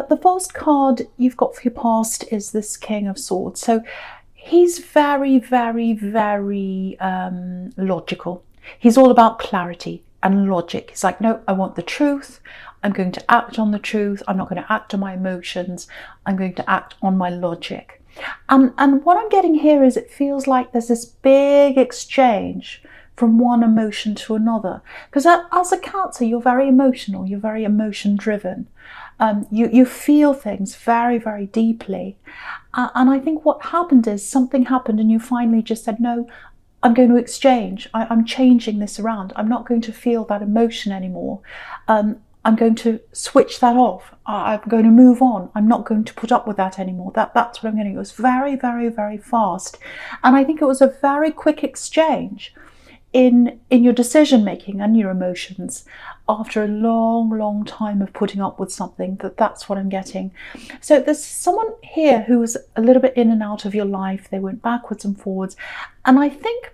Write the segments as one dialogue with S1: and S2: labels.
S1: The first card you've got for your past is this King of Swords. So he's very, very, very logical. He's all about clarity and logic. He's like, no, I want the truth. I'm going to act on the truth. I'm not going to act on my emotions. I'm going to act on my logic. And what I'm getting here is it feels like there's this big exchange from one emotion to another. Because as a Cancer, you're very emotional. You're very emotion driven. You feel things very, very deeply. And I think what happened is something happened and you finally just said, no, I'm going to exchange. I'm changing this around. I'm not going to feel that emotion anymore. I'm going to switch that off. I'm going to move on. I'm not going to put up with that anymore. That's what I'm going to do. It was very, very, very fast. And I think it was a very quick exchange in your decision making and your emotions after a long, long time of putting up with something. That's what I'm getting. So there's someone here who was a little bit in and out of your life. They went backwards and forwards. And I think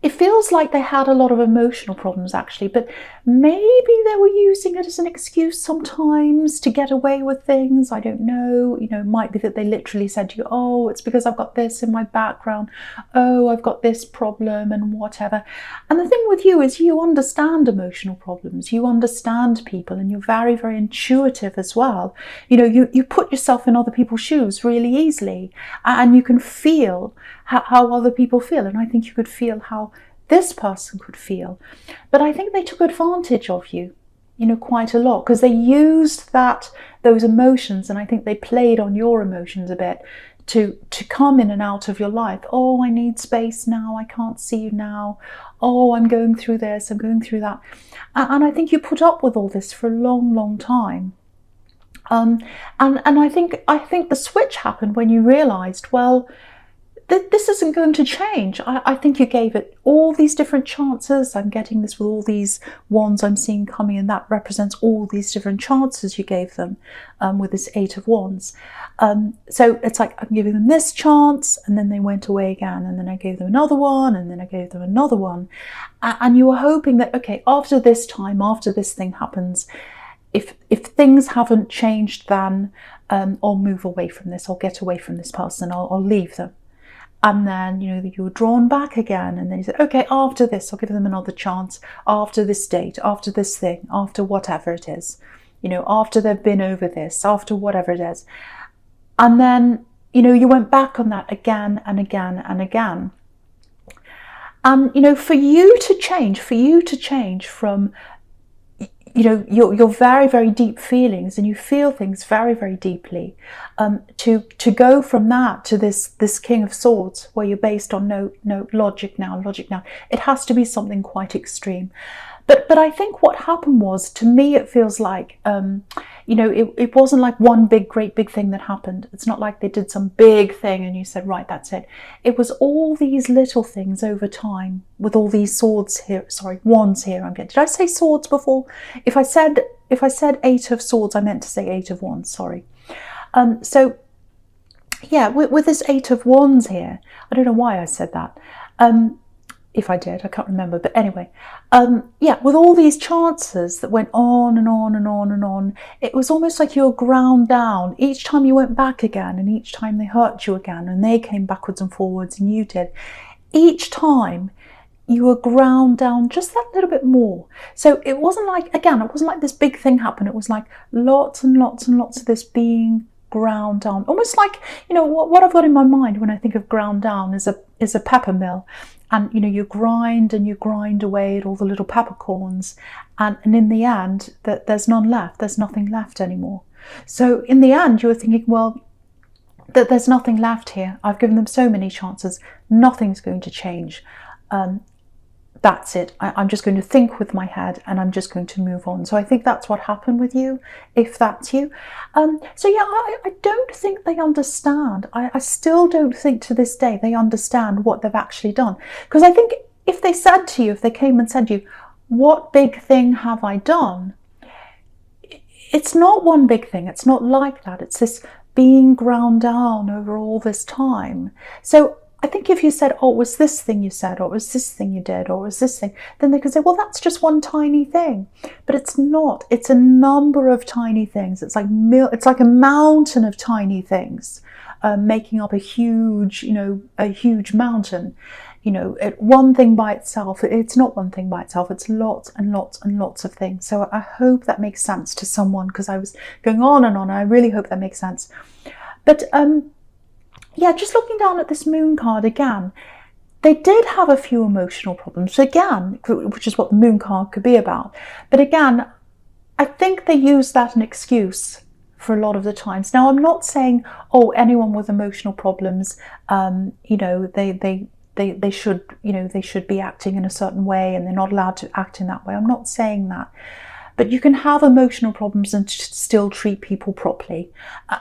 S1: it feels like they had a lot of emotional problems actually, but maybe they were using it as an excuse sometimes to get away with things. I don't know. You know, it might be that they literally said to you, oh, it's because I've got this in my background. Oh, I've got this problem and whatever. And the thing with you is you understand emotional problems. You understand people and you're very, very intuitive as well. You know, you put yourself in other people's shoes really easily and you can feel how other people feel. And I think you could feel how this person could feel. But I think they took advantage of you, you know, quite a lot, because they used those emotions, and I think they played on your emotions a bit to come in and out of your life. Oh, I need space now. I can't see you now. Oh, I'm going through this. I'm going through that. And I think you put up with all this for a long, long time. And I think the switch happened when you realized, well, this isn't going to change. I think you gave it all these different chances. I'm getting this with all these wands I'm seeing coming, and that represents all these different chances you gave them with this Eight of Wands. So it's like I'm giving them this chance, and then they went away again, and then I gave them another one, and then I gave them another one. And you were hoping that, okay, after this time, after this thing happens, if things haven't changed, then I'll move away from this. I'll get away from this person. I'll leave them. And then, you know, you were drawn back again. And then you said, okay, after this, I'll give them another chance. After this date, after this thing, after whatever it is. You know, after they've been over this, after whatever it is. And then, you know, you went back on that again and again and again. And, you know, for you to change from, you know, your very, very deep feelings, and you feel things very, very deeply, to go from that to this King of Swords, where you're based on no logic now, it has to be something quite extreme. But I think what happened was, to me, it feels like, you know, it wasn't like one great big thing that happened. It's not like they did some big thing and you said, right, that's it. It was all these little things over time with all these swords here, sorry, wands here. Did I say swords before? If I said Eight of Swords, I meant to say Eight of Wands, sorry. So yeah, with this Eight of Wands here, I don't know why I said that. If I did, I can't remember. But anyway, yeah, with all these chances that went on and on and on and on, it was almost like you were ground down. Each time you went back again, and each time they hurt you again, and they came backwards and forwards, and you did. Each time you were ground down just that little bit more. So it wasn't like, again, it wasn't like this big thing happened. It was like lots and lots and lots of this being ground down. Almost like, you know, what I've got in my mind when I think of ground down is a pepper mill. And, you know, you grind and you grind away at all the little peppercorns. And in the end, there's none left. There's nothing left anymore. So in the end, you were thinking, well, there's nothing left here. I've given them so many chances. Nothing's going to change. That's it. I'm just going to think with my head, and I'm just going to move on. So I think that's what happened with you, if that's you. So yeah, I don't think they understand. I still don't think to this day they understand what they've actually done. Because I think if they said to you, if they came and said to you, what big thing have I done? It's not one big thing. It's not like that. It's this being ground down over all this time. So I think if you said, oh, it was this thing you said, or it was this thing you did, or it was this thing, then they could say, well, that's just one tiny thing. But it's not. It's a number of tiny things. It's like a mountain of tiny things making up a huge, a huge mountain. One thing by itself, it's not one thing by itself. It's lots and lots and lots of things. So I hope that makes sense to someone, because I was going on and on. And I really hope that makes sense. But yeah, just looking down at this moon card again, they did have a few emotional problems again, which is what the moon card could be about. But again, I think they use that as an excuse for a lot of the times. Now, I'm not saying, oh, anyone with emotional problems, they should be acting in a certain way and they're not allowed to act in that way. I'm not saying that. But you can have emotional problems and still treat people properly.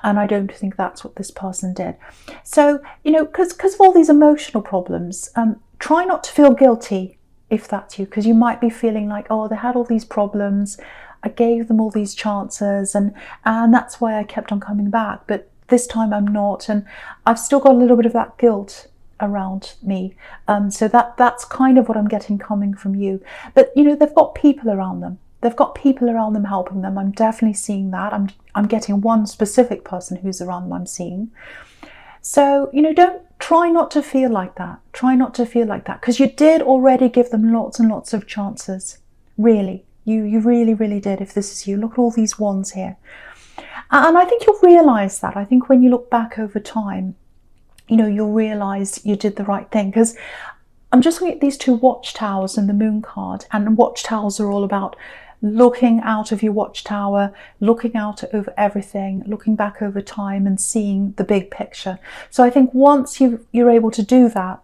S1: And I don't think that's what this person did. So, because of all these emotional problems, try not to feel guilty if that's you, because you might be feeling like, oh, they had all these problems. I gave them all these chances and that's why I kept on coming back. But this time I'm not. And I've still got a little bit of that guilt around me. So that's kind of what I'm getting coming from you. But, they've got people around them. They've got people around them helping them. I'm definitely seeing that. I'm getting one specific person who's around them I'm seeing. So, don't try not to feel like that. Try not to feel like that, because you did already give them lots and lots of chances. Really. You really, really did, if this is you. Look at all these wands here. And I think you'll realise that. I think when you look back over time, you'll realise you did the right thing. Because I'm just looking at these two watchtowers and the moon card. And watchtowers are all about looking out of your watchtower, looking out over everything, looking back over time and seeing the big picture. So I think once you're able to do that,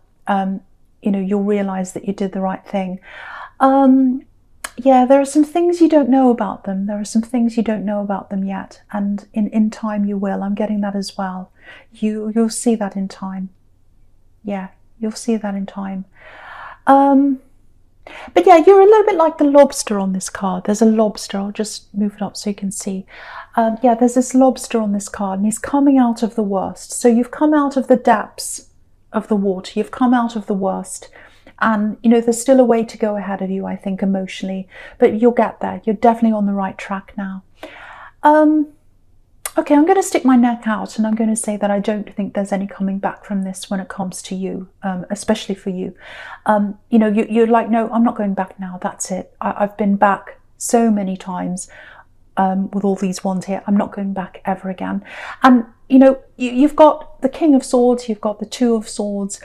S1: you'll realise that you did the right thing. Yeah, there are some things you don't know about them. There are some things you don't know about them yet. And in time you will. I'm getting that as well. You'll see that in time. Yeah, you'll see that in time. But yeah, you're a little bit like the lobster on this card. There's a lobster. I'll just move it up so you can see. Yeah, there's this lobster on this card and he's coming out of the worst. So you've come out of the depths of the water. You've come out of the worst. And, there's still a way to go ahead of you, I think, emotionally. But you'll get there. You're definitely on the right track now. Okay, I'm going to stick my neck out and I'm going to say that I don't think there's any coming back from this when it comes to you, especially for you. You're like, no, I'm not going back now. That's it. I've been back so many times with all these wands here. I'm not going back ever again. And, you've got the King of Swords. You've got the Two of Swords.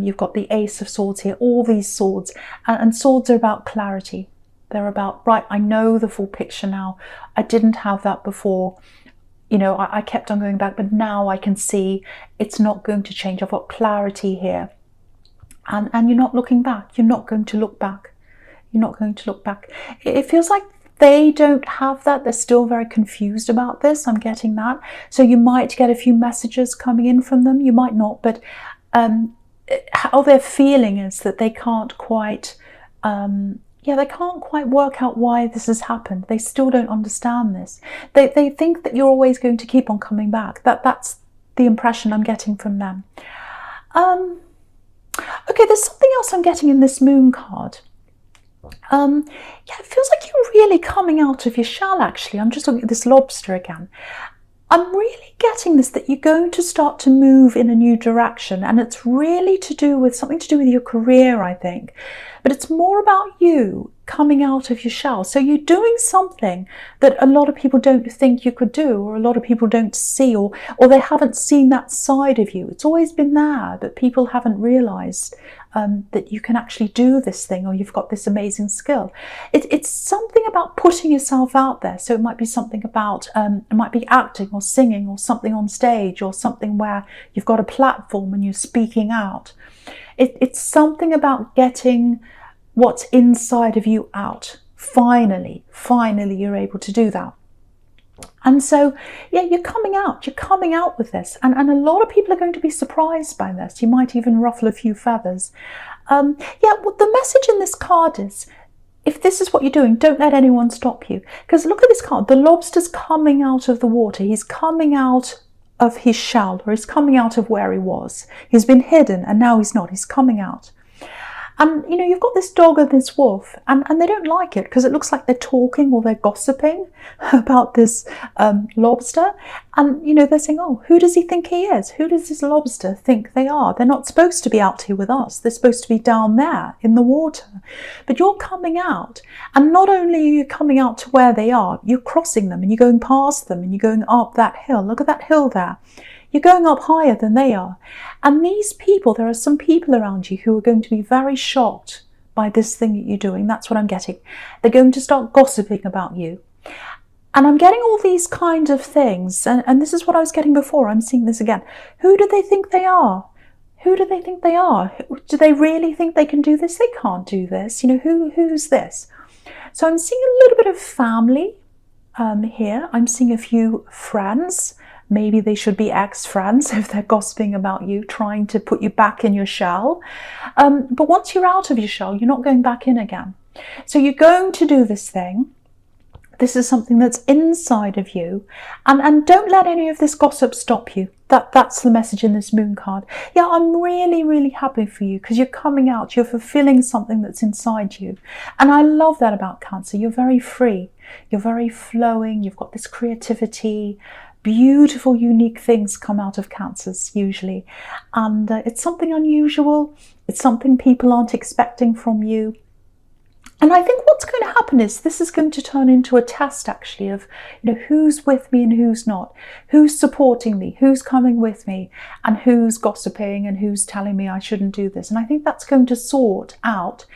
S1: You've got the Ace of Swords here, all these swords. And swords are about clarity. They're about, right, I know the full picture now. I didn't have that before. I kept on going back, but now I can see it's not going to change. I've got clarity here. And you're not looking back. You're not going to look back. You're not going to look back. It feels like they don't have that. They're still very confused about this. I'm getting that. So you might get a few messages coming in from them. You might not, but how they're feeling is that they can't quite, they can't quite work out why this has happened. They still don't understand this. They think that you're always going to keep on coming back. That's the impression I'm getting from them. Okay, there's something else I'm getting in this moon card. Yeah, it feels like you're really coming out of your shell, actually. I'm just looking at this lobster again. I'm really getting this, that you're going to start to move in a new direction, and it's really something to do with your career, I think. But it's more about you coming out of your shell. So you're doing something that a lot of people don't think you could do, or a lot of people don't see, or they haven't seen that side of you. It's always been there, but people haven't realised that you can actually do this thing, or you've got this amazing skill. It's something about putting yourself out there. So it might be something about, it might be acting or singing or something on stage, or something where you've got a platform and you're speaking out. It's something about getting what's inside of you out. Finally you're able to do that. And so, yeah, you're coming out with this. And a lot of people are going to be surprised by this. You might even ruffle a few feathers. Yeah, well, the message in this card is, if this is what you're doing, don't let anyone stop you. Because look at this card. The lobster's coming out of the water. He's coming out of his shell, or he's coming out of where he was. He's been hidden and now he's not, he's coming out. And, you know, you've got this dog and this wolf, and they don't like it because it looks like they're talking or they're gossiping about this lobster. And, you know, they're saying, oh, who does he think he is? Who does this lobster think they are? They're not supposed to be out here with us. They're supposed to be down there in the water. But you're coming out, and not only are you coming out to where they are, you're crossing them and you're going past them and you're going up that hill. Look at that hill there. You're going up higher than they are. And these people, there are some people around you who are going to be very shocked by this thing that you're doing. That's what I'm getting. They're going to start gossiping about you. And I'm getting all these kind of things. And this is what I was getting before. I'm seeing this again. Who do they think they are? Who do they think they are? Do they really think they can do this? They can't do this. You know, who's this? So I'm seeing a little bit of family here. I'm seeing a few friends. Maybe they should be ex-friends if they're gossiping about you, trying to put you back in your shell. But once you're out of your shell, you're not going back in again. So you're going to do this thing. This is something that's inside of you. And don't let any of this gossip stop you. That's the message in this moon card. Yeah, I'm really, really happy for you because you're coming out. You're fulfilling something that's inside you. And I love that about Cancer. You're very free. You're very flowing. You've got this creativity. Beautiful, unique things come out of Cancers usually, and it's something unusual. It's something people aren't expecting from you. And I think what's going to happen is this is going to turn into a test actually of, you know, who's with me and who's not, who's supporting me, who's coming with me, and who's gossiping and who's telling me I shouldn't do this. And I think that's going to sort out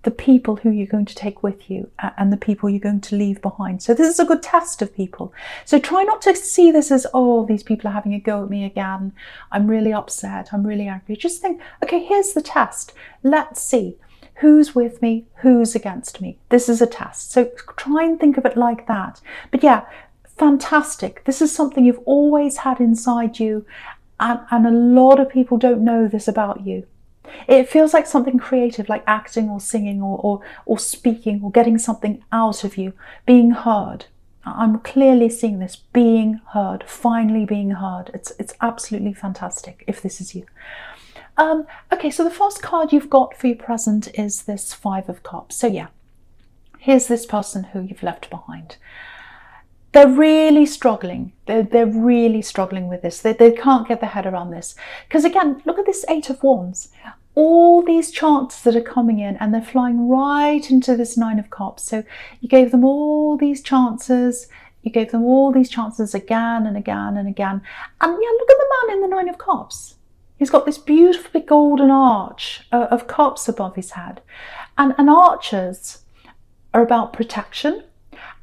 S1: the people who you're going to take with you and the people you're going to leave behind. So this is a good test of people. So try not to see this as, oh, these people are having a go at me again. I'm really upset. I'm really angry. Just think, okay, here's the test. Let's see who's with me, who's against me. This is a test. So try and think of it like that. But yeah, fantastic. This is something you've always had inside you, and a lot of people don't know this about you. It feels like something creative, like acting or singing or speaking or getting something out of you, being heard. I'm clearly seeing this, being heard, finally being heard. It's absolutely fantastic if this is you. Okay, so the first card you've got for your present is this Five of Cups. So yeah, here's this person who you've left behind. They're really struggling. They're really struggling with this. They can't get their head around this. Because again, look at this Eight of Wands. All these chances that are coming in and they're flying right into this Nine of Cups. So you gave them all these chances. You gave them all these chances again and again and again. And yeah, look at the man in the Nine of Cups. He's got this beautiful big golden arch of cups above his head. And arches are about protection,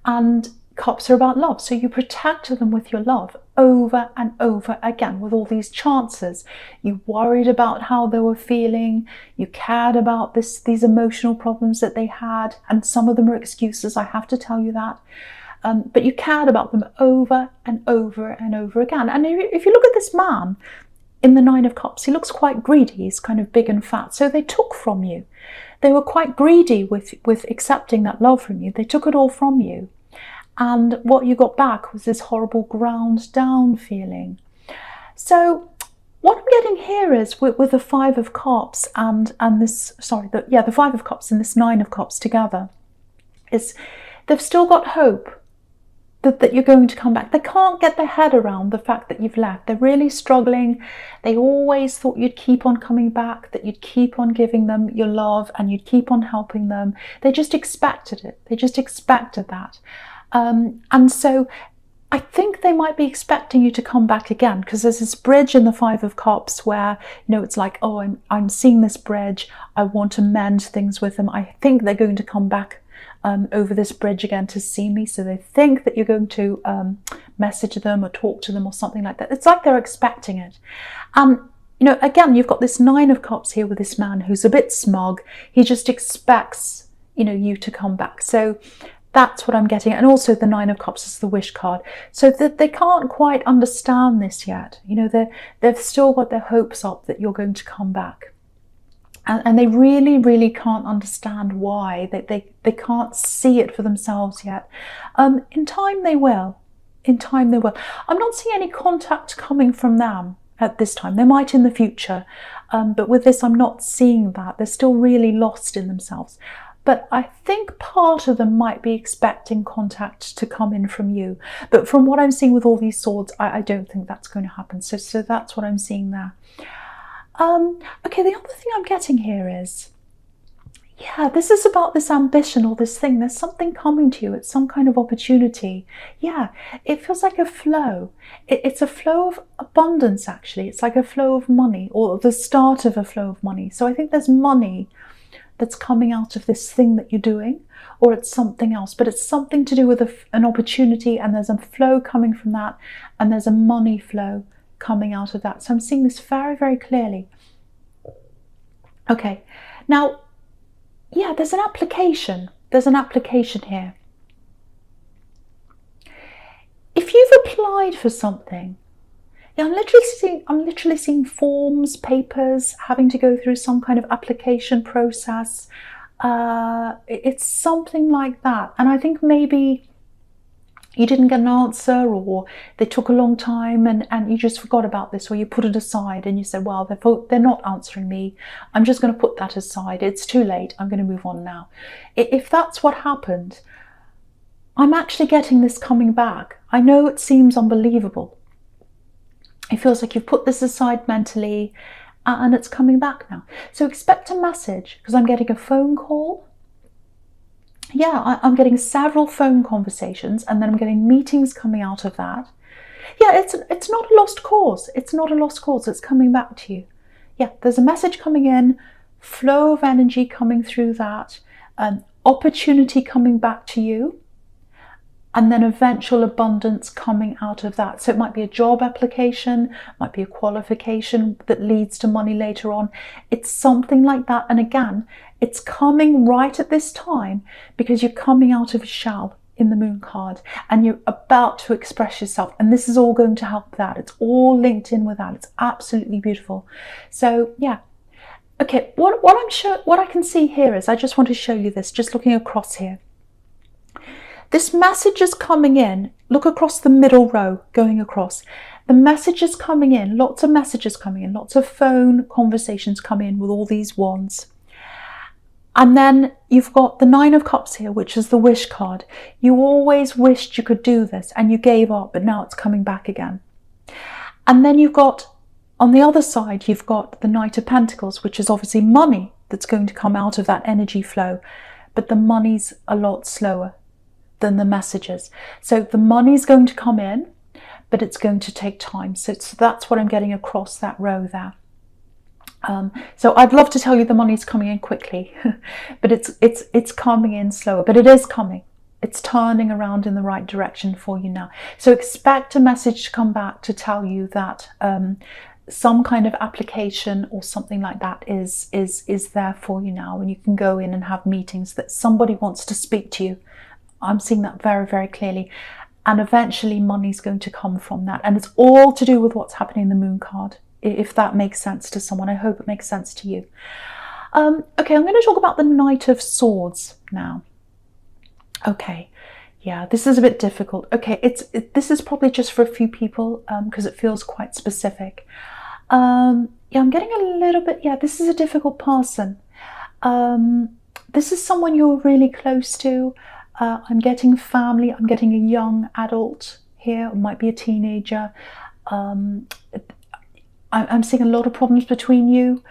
S1: and cups are about love. So you protected them with your love over and over again with all these chances. You worried about how they were feeling. You cared about these emotional problems that they had. And some of them are excuses, I have to tell you that. But you cared about them over and over and over again. And if you look at this man in the Nine of Cups, he looks quite greedy. He's kind of big and fat. So they took from you. They were quite greedy with accepting that love from you. They took it all from you. And what you got back was this horrible ground down feeling. So what I'm getting here is with the Five of Cups and this, the Five of Cups and this Nine of Cups together, is they've still got hope that you're going to come back. They can't get their head around the fact that you've left. They're really struggling. They always thought you'd keep on coming back, that you'd keep on giving them your love and you'd keep on helping them. They just expected it. They just expected that. And so I think they might be expecting you to come back again, because there's this bridge in the Five of Cups where, you know, it's like, oh, I'm seeing this bridge. I want to mend things with them. I think they're going to come back over this bridge again to see me. So they think that you're going to message them or talk to them or something like that. It's like they're expecting it. You know, again, you've got this Nine of Cups here with this man who's a bit smug. He just expects, you know, you to come back. So that's what I'm getting. And also the Nine of Cups is the wish card. So that they can't quite understand this yet. You know, they've still got their hopes up that you're going to come back. And they really, really can't understand why. They can't see it for themselves yet. In time they will. In time they will. I'm not seeing any contact coming from them at this time. They might in the future, but with this I'm not seeing that. They're still really lost in themselves. But I think part of them might be expecting contact to come in from you. But from what I'm seeing with all these swords, I don't think that's going to happen. So that's what I'm seeing there. Okay, the other thing I'm getting here is, yeah, this is about this ambition or this thing. There's something coming to you. It's some kind of opportunity. Yeah, it feels like a flow. It's a flow of abundance, actually. It's like a flow of money, or the start of a flow of money. So I think there's money that's coming out of this thing that you're doing, or it's something else, but it's something to do with an opportunity, and there's a flow coming from that, and there's a money flow coming out of that. So I'm seeing this very, very clearly. Okay, now, yeah, there's an application. There's an application here. If you've applied for something, yeah, I'm literally seeing forms, papers, having to go through some kind of application process. It's something like that. And I think maybe you didn't get an answer, or they took a long time and you just forgot about this, or you put it aside and you said, well, they're not answering me. I'm just going to put that aside. It's too late. I'm going to move on now. If that's what happened, I'm actually getting this coming back. I know it seems unbelievable. It feels like you've put this aside mentally and it's coming back now. So expect a message, because I'm getting a phone call. Yeah, I'm getting several phone conversations, and then I'm getting meetings coming out of that. Yeah, it's not a lost cause. It's not a lost cause. It's coming back to you. Yeah, there's a message coming in, flow of energy coming through that, opportunity coming back to you, and then eventual abundance coming out of that. So it might be a job application, might be a qualification that leads to money later on. It's something like that. And again, it's coming right at this time because you're coming out of a shell in the moon card and you're about to express yourself. And this is all going to help that. It's all linked in with that. It's absolutely beautiful. So yeah. Okay, what I can see here is, I just want to show you this, just looking across here. This message is coming in. Look across the middle row, going across. The message is coming in, lots of messages coming in, lots of phone conversations coming in with all these wands. And then you've got the Nine of Cups here, which is the wish card. You always wished you could do this and you gave up, but now it's coming back again. And then you've got, on the other side, you've got the Knight of Pentacles, which is obviously money that's going to come out of that energy flow. But the money's a lot slower than the messages. So the money's going to come in, but it's going to take time. So that's what I'm getting across that row there. So I'd love to tell you the money's coming in quickly, but it's coming in slower, but it is coming. It's turning around in the right direction for you now. So expect a message to come back to tell you that some kind of application or something like that is there for you now, and you can go in and have meetings, that somebody wants to speak to you. I'm seeing that very, very clearly. And eventually money's going to come from that. And it's all to do with what's happening in the moon card. If that makes sense to someone, I hope it makes sense to you. Okay, I'm going to talk about the Knight of Swords now. Okay, yeah, this is a bit difficult. Okay, this is probably just for a few people because it feels quite specific. Yeah, I'm getting a little bit, yeah, this is a difficult person. This is someone you're really close to. I'm getting family, I'm getting a young adult here, it might be a teenager. I'm seeing a lot of problems between you.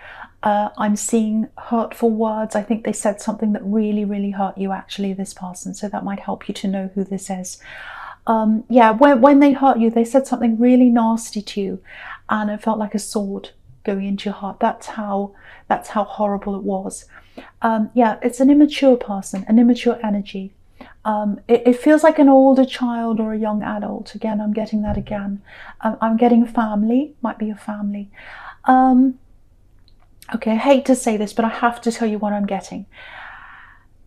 S1: I'm seeing hurtful words. I think they said something that really, really hurt you, actually, this person. So that might help you to know who this is. Yeah, when they hurt you, they said something really nasty to you, and it felt like a sword going into your heart. That's how horrible it was. Yeah, it's an immature person, an immature energy. It feels like an older child or a young adult. Again, I'm getting that again. I'm getting family, might be a family. Okay, I hate to say this, but I have to tell you what I'm getting.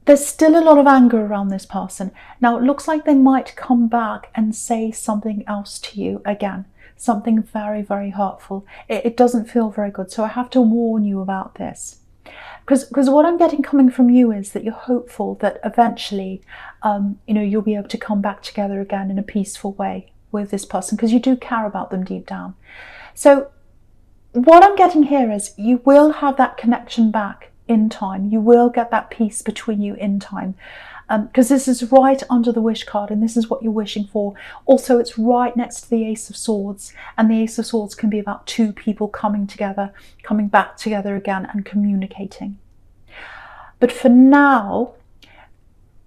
S1: There's still a lot of anger around this person. Now, it looks like they might come back and say something else to you again. Something very, very hurtful. It doesn't feel very good. So I have to warn you about this. Because what I'm getting coming from you is that you're hopeful that eventually, you know, you'll be able to come back together again in a peaceful way. with this person, because you do care about them deep down. So what I'm getting here is you will have that connection back in time. You will get that peace between you in time, because this is right under the wish card, and this is what you're wishing for. Also, it's right next to the Ace of Swords, and the Ace of Swords can be about two people coming together, coming back together again and communicating. But for now,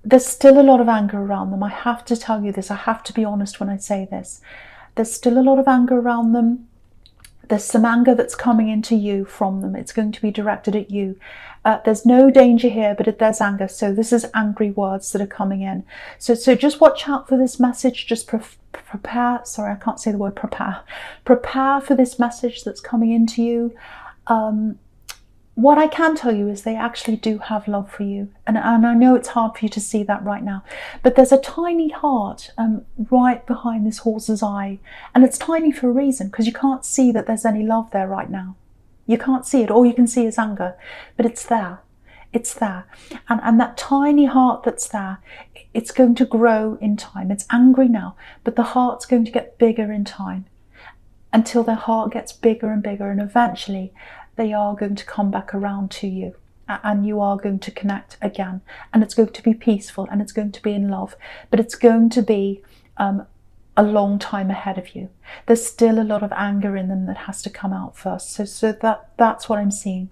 S1: there's still a lot of anger around them. I have to tell you this. I have to be honest when I say this. There's still a lot of anger around them. There's some anger that's coming into you from them. It's going to be directed at you. There's no danger here, but there's anger. So this is angry words that are coming in. So just watch out for this message. Just prepare. Sorry, I can't say the word prepare. Prepare for this message that's coming into you. What I can tell you is they actually do have love for you. And I know it's hard for you to see that right now, but there's a tiny heart right behind this horse's eye. And it's tiny for a reason, because you can't see that there's any love there right now. You can't see it. All you can see is anger, but it's there. It's there. And that tiny heart that's there, it's going to grow in time. It's angry now, but the heart's going to get bigger in time, until their heart gets bigger and bigger, and eventually they are going to come back around to you, and you are going to connect again, and it's going to be peaceful, and it's going to be in love, but it's going to be a long time ahead of you. There's still a lot of anger in them that has to come out first. So that's what I'm seeing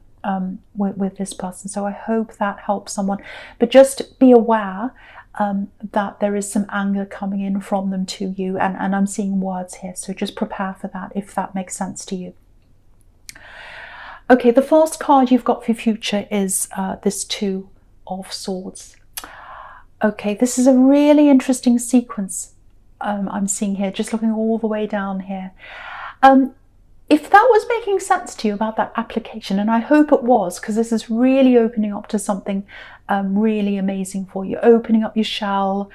S1: with this person. So I hope that helps someone, but just be aware that there is some anger coming in from them to you, and I'm seeing words here, so just prepare for that, if that makes sense to you. Okay, the first card you've got for your future is this Two of Swords. Okay, this is a really interesting sequence I'm seeing here, just looking all the way down here. If that was making sense to you about that application, and I hope it was, because this is really opening up to something really amazing for you, opening up your shell,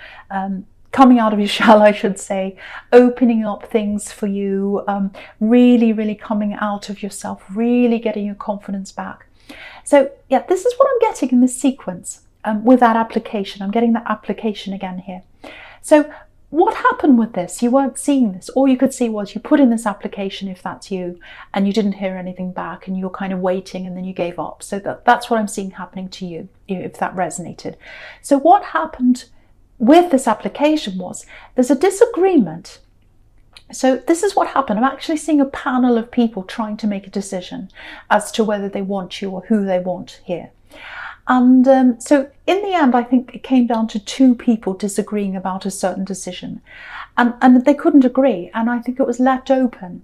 S1: coming out of your shell, I should say, opening up things for you, really coming out of yourself, really getting your confidence back. So yeah, this is what I'm getting in this sequence with that application. I'm getting that application again here. So what happened with this? You weren't seeing this. All you could see was you put in this application, if that's you, and you didn't hear anything back, and you're kind of waiting, and then you gave up. So that's what I'm seeing happening to you, if that resonated. So what happened with this application was there's a disagreement. So this is what happened. I'm actually seeing a panel of people trying to make a decision as to whether they want you or who they want here. And so in the end, I think it came down to two people disagreeing about a certain decision, and they couldn't agree. And I think it was left open,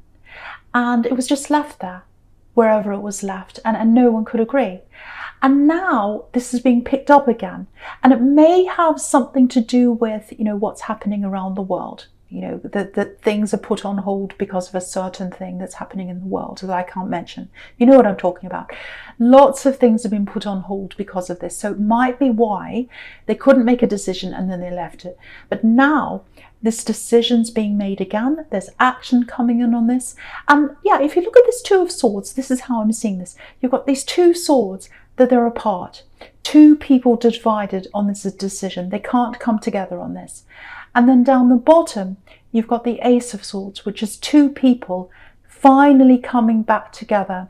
S1: and it was just left there, wherever it was left, and no one could agree. And now this is being picked up again, and it may have something to do with, you know, what's happening around the world. You know, that things are put on hold because of a certain thing that's happening in the world that I can't mention. You know what I'm talking about. Lots of things have been put on hold because of this. So it might be why they couldn't make a decision and then they left it. But now this decision's being made again. There's action coming in on this. And yeah, if you look at this Two of Swords, this is how I'm seeing this. You've got these two swords that they're apart. Two people divided on this decision. They can't come together on this. And then down the bottom, you've got the Ace of Swords, which is two people finally coming back together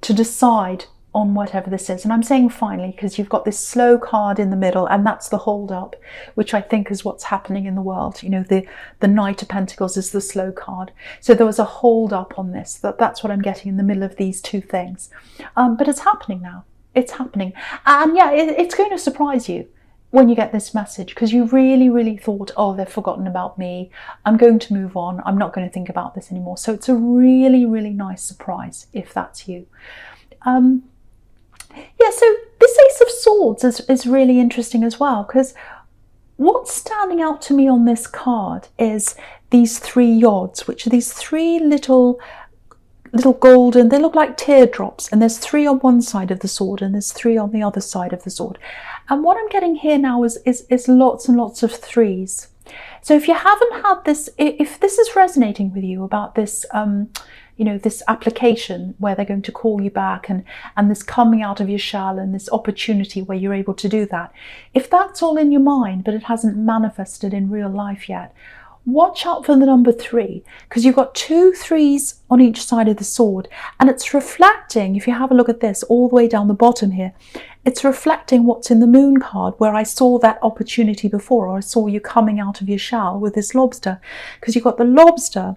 S1: to decide on whatever this is. And I'm saying finally because you've got this slow card in the middle, and that's the hold up, which I think is what's happening in the world. You know, the Knight of Pentacles is the slow card. So there was a hold up on this. That's what I'm getting in the middle of these two things. But it's happening now. It's happening. And yeah, it's going to surprise you when you get this message, because you really thought, oh, they've forgotten about me, I'm going to move on, I'm not going to think about this anymore. So it's a really nice surprise if that's you. Yeah, so this Ace of Swords is really interesting as well, because what's standing out to me on this card is these three yods, which are these three little golden, they look like teardrops, and there's three on one side of the sword and there's three on the other side of the sword. And what I'm getting here now is lots and lots of threes. So if you haven't had this, if this is resonating with you about this, you know, this application where they're going to call you back, and this coming out of your shell, and this opportunity where you're able to do that, if that's all in your mind but it hasn't manifested in real life yet, watch out for the number 3, because you've got 2 3s on each side of the sword, and it's reflecting, if you have a look at this all the way down the bottom here, it's reflecting what's in the moon card, where I saw that opportunity before, or I saw you coming out of your shell with this lobster, because you've got the lobster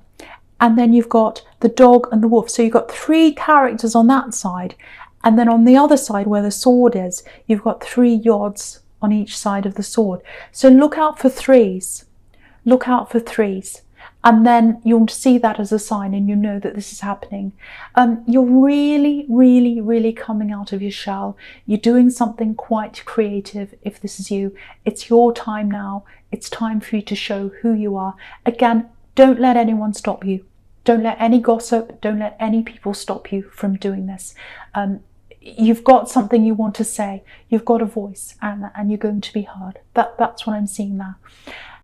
S1: and then you've got the dog and the wolf. So you've got 3 characters on that side, and then on the other side where the sword is, you've got 3 yods on each side of the sword. So look out for 3s. Look out for 3s. And then you'll see that as a sign, and you know that this is happening. You're really, really, really coming out of your shell. You're doing something quite creative. If this is you, it's your time now. It's time for you to show who you are. Again, don't let anyone stop you. Don't let any gossip, don't let any people stop you from doing this. You've got something you want to say. You've got a voice, and you're going to be heard. That's what I'm seeing now.